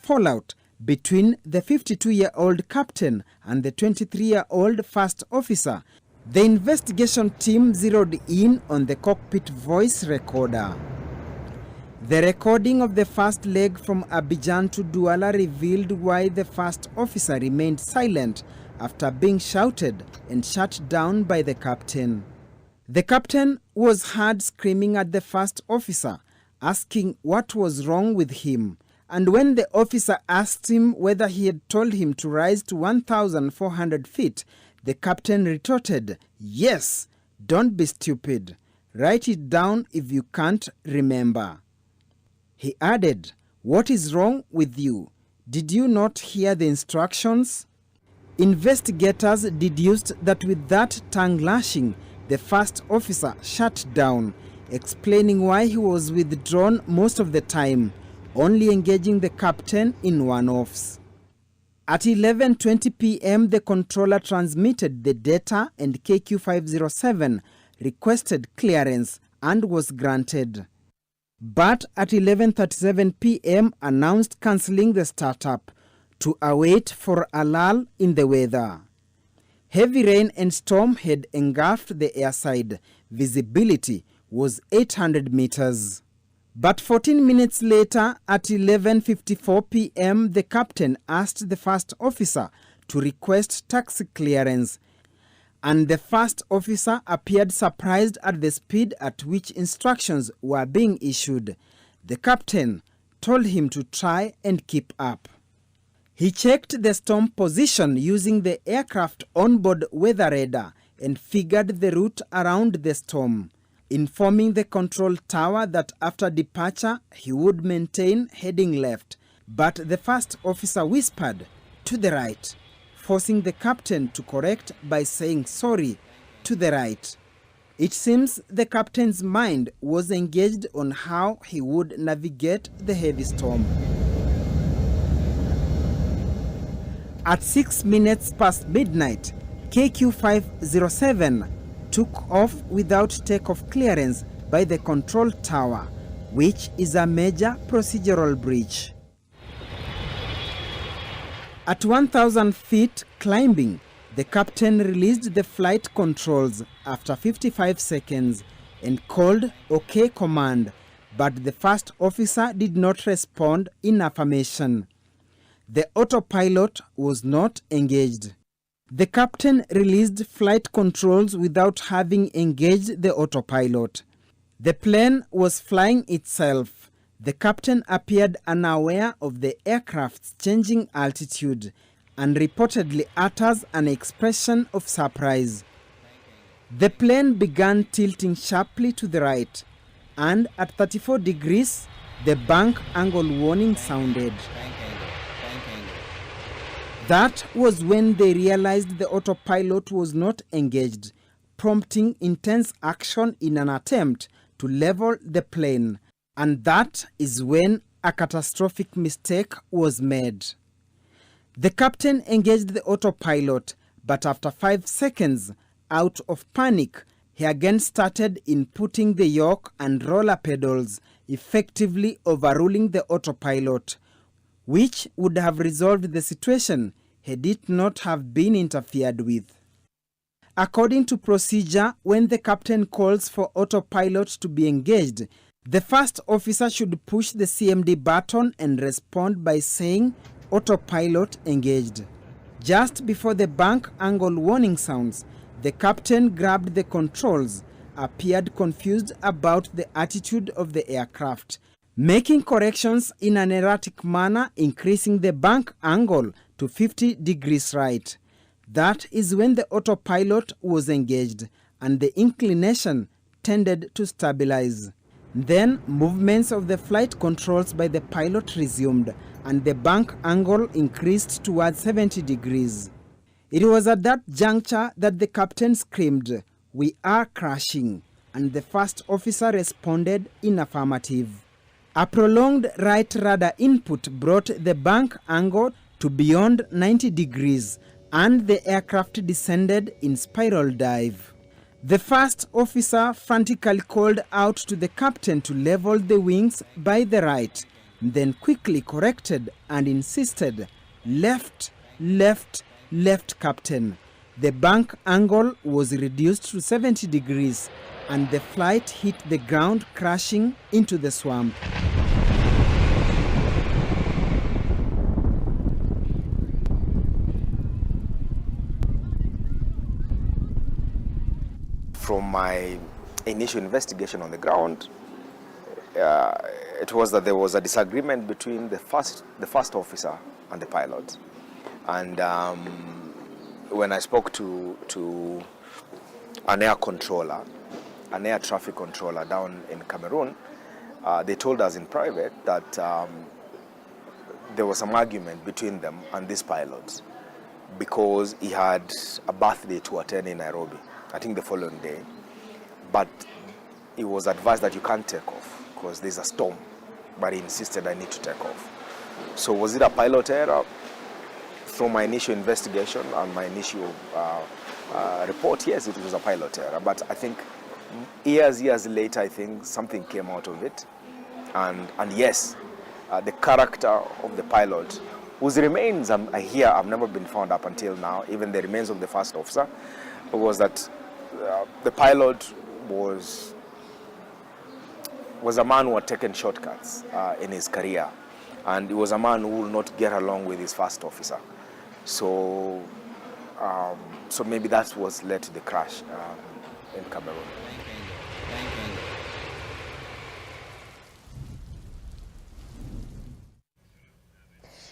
fallout between the 52-year-old captain and the 23-year-old first officer. The investigation team zeroed in on the cockpit voice recorder. The recording of the first leg from Abidjan to Douala revealed why the first officer remained silent after being shouted and shut down by the captain. The captain was heard screaming at the first officer, asking what was wrong with him. And when the officer asked him whether he had told him to rise to 1,400 feet, the captain retorted, "Yes, don't be stupid. Write it down if you can't remember." He added, "What is wrong with you? Did you not hear the instructions?" Investigators deduced that with that tongue lashing, the first officer shut down, explaining why he was withdrawn most of the time, only engaging the captain in one-offs. At 11:20 p.m., the controller transmitted the data and KQ507 requested clearance and was granted. But at 11:37 p.m. announced cancelling the startup to await for a lull in the weather. Heavy rain and storm had engulfed the airside. Visibility was 800 meters. But 14 minutes later, at 11:54 p.m., the captain asked the first officer to request taxi clearance, and the first officer appeared surprised at the speed at which instructions were being issued. The captain told him to try and keep up. He checked the storm position using the aircraft onboard weather radar and figured the route around the storm, informing the control tower that after departure he would maintain heading left. But the first officer whispered, "To the right," forcing the captain to correct by saying sorry, "to the right." It seems the captain's mind was engaged on how he would navigate the heavy storm. At 6 minutes past midnight, KQ507 took off without takeoff clearance by the control tower, which is a major procedural breach. At 1,000 feet climbing, the captain released the flight controls after 55 seconds and called OK command, but the first officer did not respond in affirmation. The autopilot was not engaged. The captain released flight controls without having engaged the autopilot. The plane was flying itself. The captain appeared unaware of the aircraft's changing altitude and reportedly utters an expression of surprise. The plane began tilting sharply to the right, and at 34 degrees, the bank angle warning sounded. That was when they realized the autopilot was not engaged, prompting intense action in an attempt to level the plane. And that is when a catastrophic mistake was made. The captain engaged the autopilot, but after 5 seconds, out of panic, he again started inputting the yoke and roller pedals, effectively overruling the autopilot, which would have resolved the situation had it not have been interfered with. According to procedure, when the captain calls for autopilot to be engaged, the first officer should push the CMD button and respond by saying, "Autopilot engaged." Just before the bank angle warning sounds, the captain grabbed the controls, appeared confused about the attitude of the aircraft, making corrections in an erratic manner, increasing the bank angle to 50 degrees right. That is when the autopilot was engaged and the inclination tended to stabilize. Then movements of the flight controls by the pilot resumed and the bank angle increased towards 70 degrees. It was at that juncture that the captain screamed, "We are crashing," and the first officer responded in affirmative. A prolonged right rudder input brought the bank angle to beyond 90 degrees and the aircraft descended in spiral dive. The first officer frantically called out to the captain to level the wings by the right, then quickly corrected and insisted, "Left, left, left, Captain." The bank angle was reduced to 70 degrees and the flight hit the ground, crashing into the swamp. From my initial investigation on the ground, it was that there was a disagreement between the first officer and the pilot. And when I spoke to an air controller, an air traffic controller down in Cameroon, they told us in private that there was some argument between them and this pilot because he had a birthday to attend in Nairobi, I think the following day. But he was advised that you can't take off because there's a storm. But he insisted I need to take off. So was it a pilot error? Through my initial investigation and my initial report, yes, it was a pilot error. But I think years later, I think something came out of it. And yes, the character of the pilot, whose remains I hear have never been found up until now, even the remains of the first officer, was that the pilot was a man who had taken shortcuts in his career, and he was a man who would not get along with his first officer. So maybe that's what led to the crash in Cameroon. Thank you.